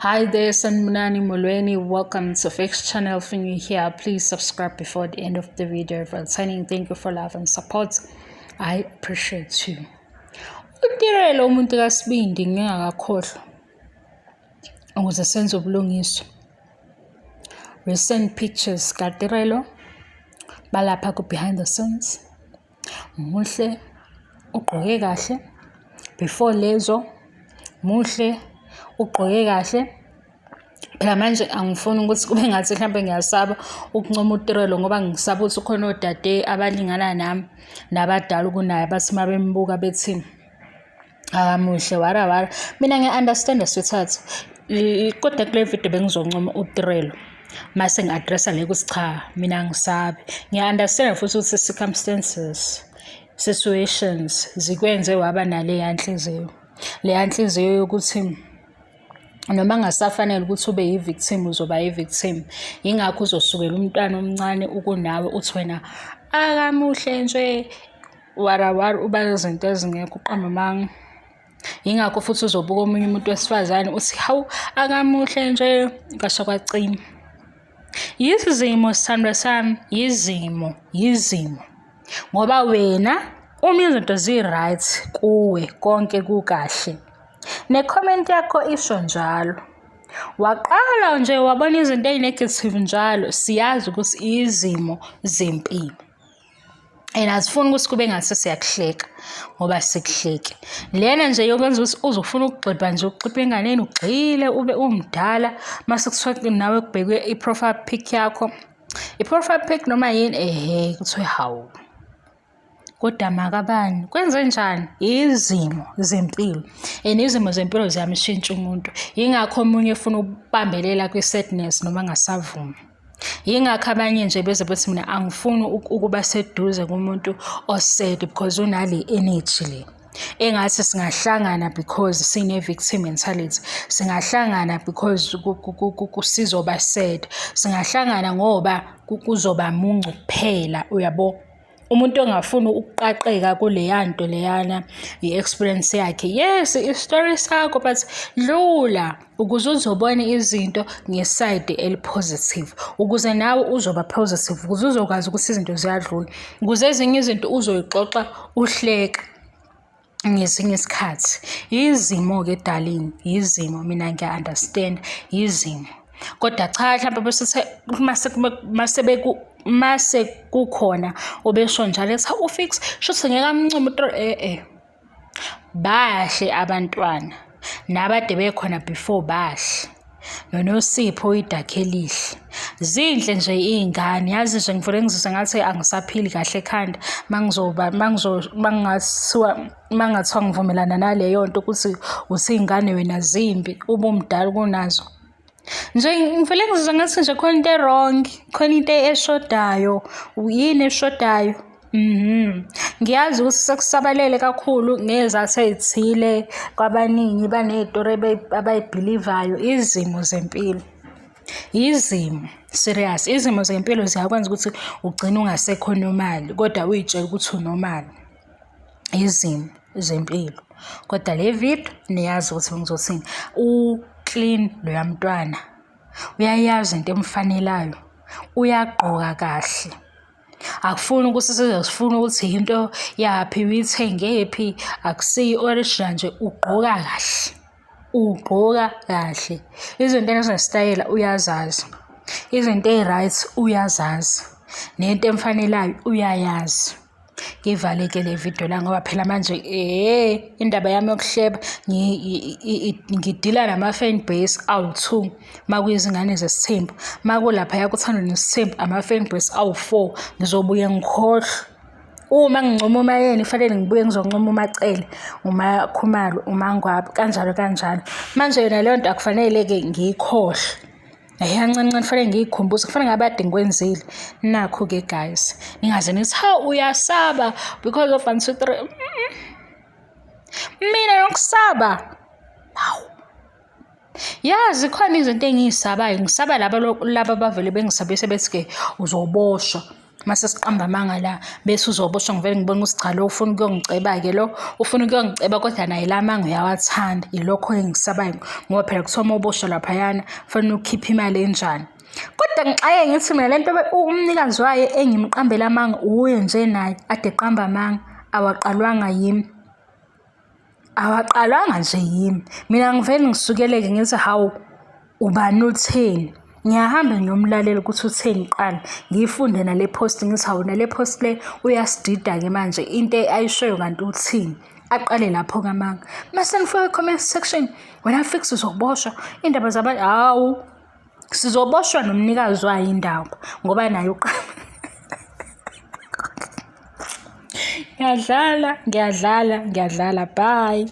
Hi there, Sanmunani Molweni. Welcome to Fix Channel. If you're new here, please subscribe before the end of the video. For signing, thank you for love and support. I appreciate you. Tirelo muntu kasibindi ngingakakhohlwa ukuze senze ubulungiswa. Recent pictures kaTirelo balapha ku behind the scenes. Muhle ugqoke kahle. Before lezo muhle ugqoke kahle. Phela manje angifuni ukuthi kube ngathi mhlawumbe ngiyasaba ukuncoma uTirelo ngoba ngisaba ukuthi khona odade abalingana nami nabadala kunaye bathi mabembuka bethi akamuhle wara mina ngiunderstand sweetheart kodwa kule video bengizoncoma uTirelo mase ngiaddressa le ukuthi cha mina ngisabe ngiunderstand futhi ukuthi circumstances situations zikwenze waba nale yanhliziyo le yanhliziyo yokuthi noma ngasafanele ukuthi ube yivictim uzoba yivictim ingakho uzosukela umntwana omncane ukunawe uthi wena akamuhle nje wara uba izinto ezingekho uqamba manga ingakho futhi uzobuka omunye umuntu wesifazane uthi hawu akamuhle nje kasho kwacina yizimo sithandwa sami yizimo ngoba wena uma izinto zi-right kuwe konke kukahle ne-comment yakho isho njalo waqala nje wabona izinto ezinegative njalo siyazi ukuthi izimo zempilo asifuni ukuthi kube ngathi siyakuhleka ngoba sikuhleke lena nje yokwenza ukuthi uzofuna ukugxiba nje uxipha enganeni ugxile ube umdala mase kuthiwa nawe kubhekwe i-profile pic yakho i-profile pic noma yini kuthiwe hawu kodwa makabani kwenze njani izimo zempilo izimo zempilo ziyamshintsha umuntu ingakho omunye ufuna ukubambelela kwi-sadness noma ngasavumi ingakho abanye nje beze bethi mina angifuni ukuba seduze kumuntu osad because unale energy le engathi singahlangana because sine-victim mentality singahlangana because sizoba sad singahlangana ngoba kuzoba muncu kuphela uyabo umuntu ongafuni ukuqaqeka kuleya nto leyana i-experience yakhe yes i-story sakho but lula ukuze uzobona izinto ngeside elipositive ukuze nawe uzoba positive ukuze uzokwazi ukuthi izinto ziyadlula ukuze ezinye izinto uzoyixoxa uhleka ngesinye isikhathi izimo ke darling izimo mina ngiya-understand izimo kodwa cha mhlawumbe bese mase kukhona obesho njalo ethi ufix shothi ngeke amncoma bahle abantwana nabade bekhona before bahle noNosipho idakhe elihle zinhle nje izingane yazi nje ngivule ngizise ngathi angisaphili kahle ekhanda mangathiwa ngivumelana naleyo nto ukuthi usingane wena zimbi ube umdala kunazo nje ngivele ngizizwa ngathi nje khona into wrong khona into eshodayo yini eshodayo ngiyazi ukuthi sekusabalele kakhulu ngezathu ezithile kwabaningi banezitori abayibhelivayo izimo zempilo izimo serious izimo zempilo ziyakwenza ukuthi ugcine ungasekho normal kodwa uyitshela ukuthi unormal izimo zempilo kodwa le video niyazi ukuthi ngizothini clean lo yamntwana uyayazi into emfanelayo uyagqoka kahle akufuni ukuthi sizofuna ukuthi into yaphi uyithengephi akusiyi original nje ugqoka kahle izinto ezinestyle uyazazi izinto eziright uyazazi nento emfanelayo uyayazi ngivaleke le video la ngoba phela manje indaba yami yokuhleba ngidila nama-fan base awu-2 makuyizingane zesithembu makulapha yakuthando nesithembu ama-fan base awu-4 ngizobuye ngikhohlwe uma ngincoma umayeni kufanele ngibuye ngizoncoma umacele umakhumalo umangwabi kanjalo manje yona leyo nto akufanele-ke ngiyikhohlwe kancane kufanele ngiyikhumbuze kufanele ngabade ngikwenzile nakho-ke guys ningaze nithi uyasaba because of 1 2 3 mina nokusaba hawu yazi khona izinto engiyisabayo ngisaba laba bavele bengisabise bethi-ke uzoboshwa mase siqamba amanga la bese uzoboshwa ngivele ngibona ukuthi cha lo ufuna ukuyongiceba-ke lo ufuna ukuyongiceba kodwa naye la manga uyawathanda ilokho engisabayo ngoba phela kuthiwa uma uboshwa laphayana kufanele ukhiphe imali enjani. Kodwa ngixaye ngithi mina lento umnikazi wayo engimqambela amanga uye nje naye ade qamba amanga awaqalwanga yimi. Awaqalwanga nje yimi. Mina ngivele ngisukeleke ngithi hawu ubani utheni. Ngiyahamba ngiyomlalela ukuthi utheni qala ngifunde nale post ngithi hawu nale post le uyasidida-ke manje into ayishoyo kanti uthini. Aqale lapho kamanga. Mase ngifika comment section wena fix uzoboshwa indaba zabantu hawu sizoboshwa nomnikazi wayo indaba ngoba naye ngiyadlala bye.